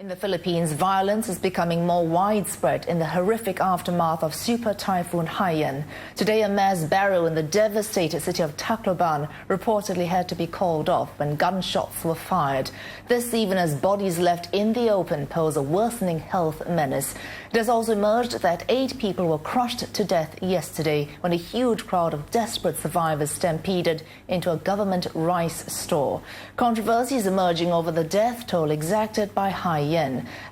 In the Philippines, violence is becoming more widespread in the horrific aftermath of Super Typhoon Haiyan. Today, a mass burial in the devastated city of Tacloban reportedly had to be called off when gunshots were fired. This even as bodies left in the open pose a worsening health menace. It has also emerged that 8 people were crushed to death yesterday when a huge crowd of desperate survivors stampeded into a government rice store. Controversy is emerging over the death toll exacted by Haiyan.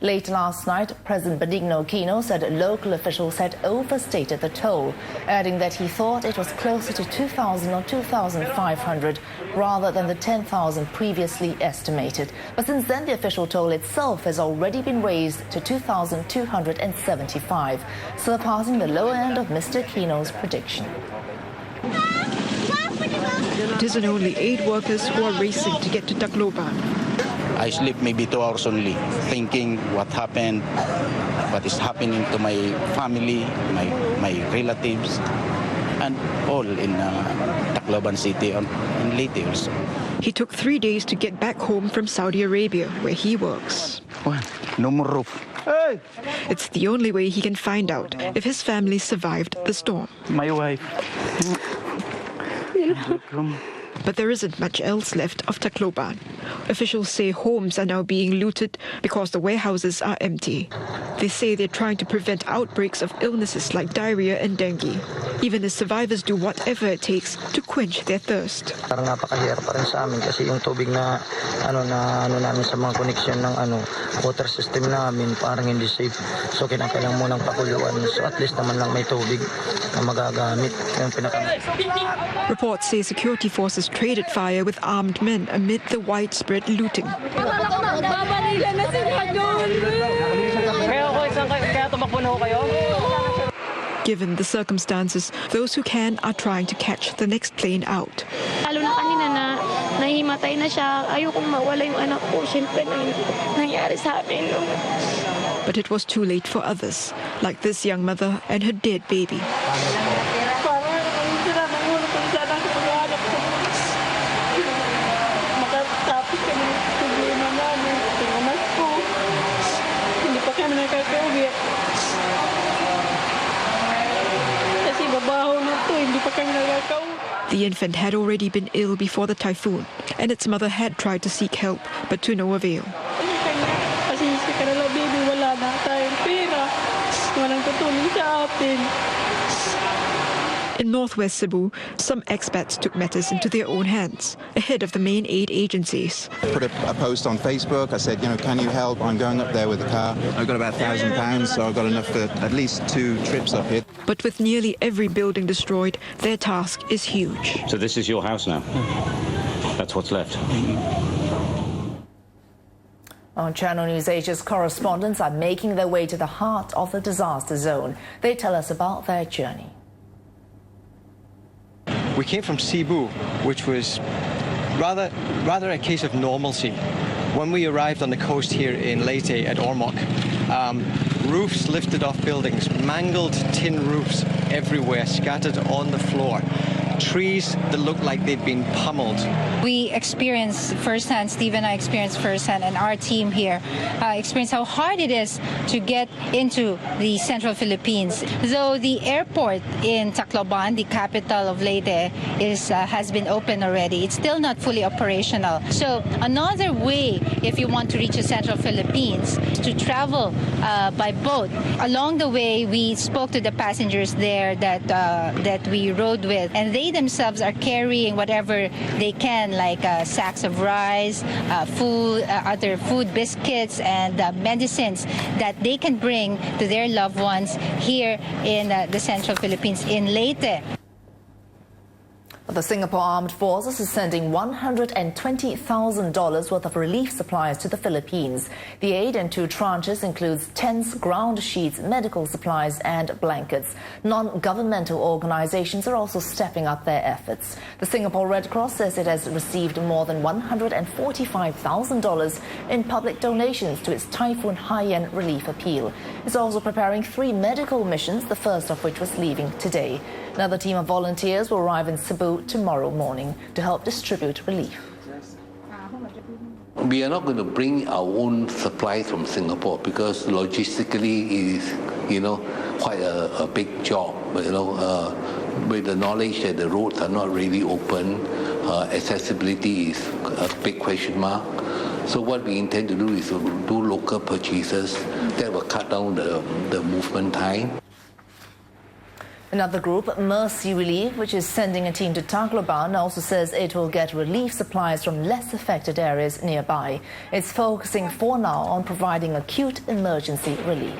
Late last night, President Benigno Aquino said local officials had overstated the toll, adding that he thought it was closer to 2,000 or 2,500 rather than the 10,000 previously estimated. But since then, the official toll itself has already been raised to 2,275, surpassing the lower end of Mr. Aquino's prediction. It isn't only 8 workers who are racing to get to Tacloban. I sleep maybe 2 hours only, thinking what happened, what is happening to my family, my relatives, and all in Tacloban City and Leyte also. He took 3 days to get back home from Saudi Arabia, where he works. No more roof. Hey! It's the only way he can find out if his family survived the storm. My wife. But there isn't much else left of Tacloban. Officials say homes are now being looted because the warehouses are empty. They say they're trying to prevent outbreaks of illnesses like diarrhea and dengue, even as survivors do whatever it takes to quench their thirst. Parang napakahirap pa rin sa amin kasi yung tubig na namin sa mga connection ng water system namin parang hindi safe. So kinakailangan mo ng pakuluan. So at least naman lang may tubig na magagamit. Reports say security forces traded fire with armed men amid the widespread looting. Given the circumstances, those who can are trying to catch the next plane out. Lalo na kanina na nahimatay na siya, ayokong mawala yung anak ko. Siyempre nangyari sa amin. But it was too late for others, like this young mother and her dead baby. The infant had already been ill before the typhoon, and its mother had tried to seek help, but to no avail. In northwest Cebu, some expats took matters into their own hands, ahead of the main aid agencies. I put a post on Facebook. I said, can you help? I'm going up there with a car. I've got about £1,000, so I've got enough for at least 2 trips up here. But with nearly every building destroyed, their task is huge. So this is your house now? That's what's left? On Channel News Asia's correspondents are making their way to the heart of the disaster zone. They tell us about their journey. We came from Cebu, which was rather a case of normalcy. When we arrived on the coast here in Leyte at Ormoc, roofs lifted off buildings, mangled tin roofs everywhere, scattered on the floor. Trees that looked like they'd been pummeled. We experienced firsthand, Steve and I experienced firsthand, and our team here experienced how hard it is to get into the central Philippines. Though the airport in Tacloban, the capital of Leyte, has been open already, it's still not fully operational. So another way, if you want to reach the central Philippines, is to travel by boat. Along the way, we spoke to the passengers there that we rode with, and they themselves are carrying whatever they can, like sacks of rice, food, other food, biscuits, and medicines that they can bring to their loved ones here in the central Philippines, in Leyte. The Singapore Armed Forces is sending $120,000 worth of relief supplies to the Philippines. The aid in 2 tranches includes tents, ground sheets, medical supplies and blankets. Non-governmental organizations are also stepping up their efforts. The Singapore Red Cross says it has received more than $145,000 in public donations to its Typhoon Haiyan relief appeal. It's also preparing 3 medical missions, the first of which was leaving today. Another team of volunteers will arrive in Cebu tomorrow morning to help distribute relief. We are not going to bring our own supplies from Singapore because logistically it is, quite a big job. With the knowledge that the roads are not really open, accessibility is a big question mark. So what we intend to do is to do local purchases that will cut down the movement time. Another group, Mercy Relief, which is sending a team to Tacloban, also says it will get relief supplies from less affected areas nearby. It's focusing for now on providing acute emergency relief.